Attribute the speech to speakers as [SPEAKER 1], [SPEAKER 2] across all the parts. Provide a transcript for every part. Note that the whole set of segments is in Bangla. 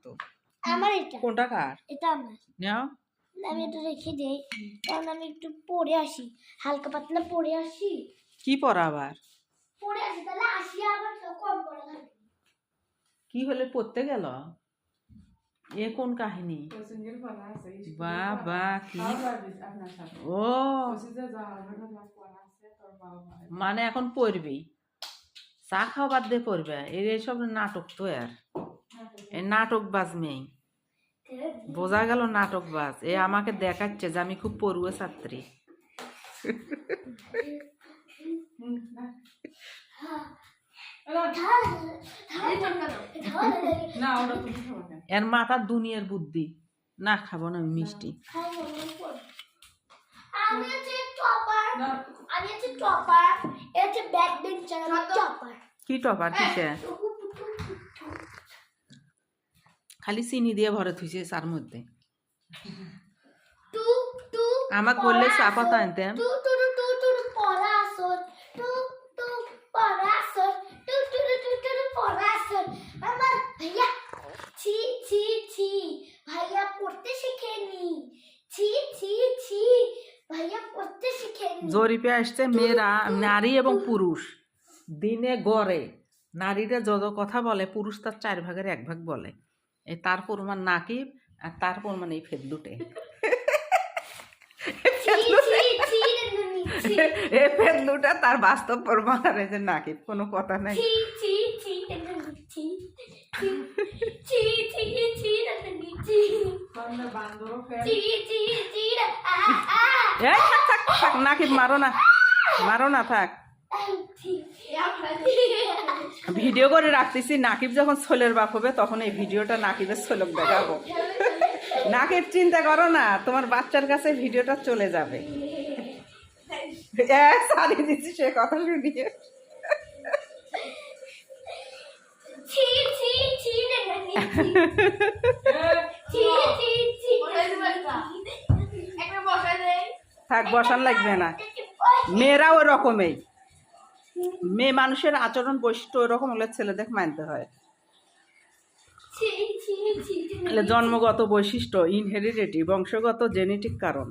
[SPEAKER 1] তো।
[SPEAKER 2] আমার এটা
[SPEAKER 1] কোনটা কার?
[SPEAKER 2] এটা আমার।
[SPEAKER 1] নাও
[SPEAKER 2] আমি এটা রেখে দেই, কারণ আমি একটু পড়ে আসি, হালকা পাতলা পড়ে আসি।
[SPEAKER 1] কি পড়া আবার?
[SPEAKER 2] পড়ে আসি, তাহলে আসি আবার কম পড়া থাকবে।
[SPEAKER 1] কি হলে পড়তে গেল? এ কোন কাহিনী? বাবা কি ও, মানে এখন পড়বি, চা খাওয়া বাদ দিয়ে পড়বে? এইসব নাটক তো আর, এই নাটক বাজ মেয়ে, বোঝা গেল নাটক বাজ। এ আমাকে দেখাচ্ছে যে আমি খুব পড়ুয়া ছাত্রী। এর মাথার দুনিয়ার বুদ্ধি। না খাবো না আমি মিষ্টি।
[SPEAKER 2] আমি হচ্ছে টপার, আমি হচ্ছে টপার, এটা হচ্ছে ব্যাক বেঞ্চার, আমি টপার।
[SPEAKER 1] কি টপার কিসে? খালি চিনি দিয়ে ভরে থুইছে চার মধ্যে। আমাকে বললে চা পাতা আনতে।
[SPEAKER 2] ভাইয়া পড়তে শিখেনি, ছি ছি ছি, ভাইয়া পড়তে শিখেনি।
[SPEAKER 1] জরিপে আসছে মেয়েরা, নারী এবং পুরুষ দিনে গড়ে নারীরা যত কথা বলে পুরুষ তার 4 ভাগের 1 ভাগ বলে। এই তার প্রমাণ নাকিব, আর তার প্রমাণ এই ফেদলুটে। এই ফেদলুটা তার বাস্তব প্রমাণ, আর এই যে নাকিব, কোনো কথা নাই। থাক নাকিব, মারো না, মারো না, থাক। ভিডিও করে রাখতেছি, নাকিব যখন ছোলের বাপ হবে তখন এই ভিডিওটা নাকিবের ছোলক দেখাবো। নাকিব চিন্তা করো না, তোমার বাচ্চার কাছে ভিডিওটা চলে যাবে। সারিয়ে দিচ্ছি সে কথা শুনিয়ে। থাক, বসান লাগবে না। মেয়েরা ওই রকমই, মেয়ে মানুষের আচরণ বৈশিষ্ট্য ওই রকম হলে ছেলেদের মানতে হয়। জন্মগত বৈশিষ্ট্য, ইনহেরিডিটি, বংশগত জেনেটিক কারণ।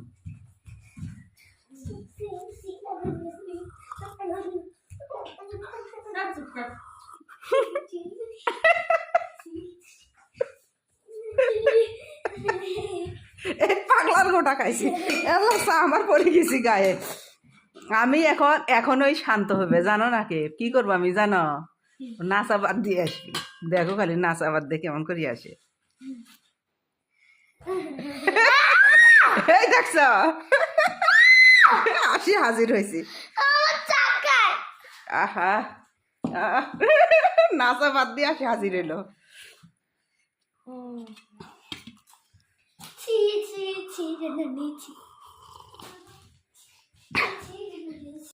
[SPEAKER 1] এই পাগলার গোটা খাইছি, আমার পরে গেছি গায়ে। আমি এখনই শান্ত হবে, জানো নাকি কি করবো আমি জানো? নাচাবাদ দিয়ে আসবি, দেখো খালি নাচাবাদ দিয়ে কেমন করে আসে। এই দেখছ, আসি হাজির হয়েছি। আহা, নাচাবাদ দিয়ে আসি হাজির এলো।
[SPEAKER 2] ছি ছি ছি,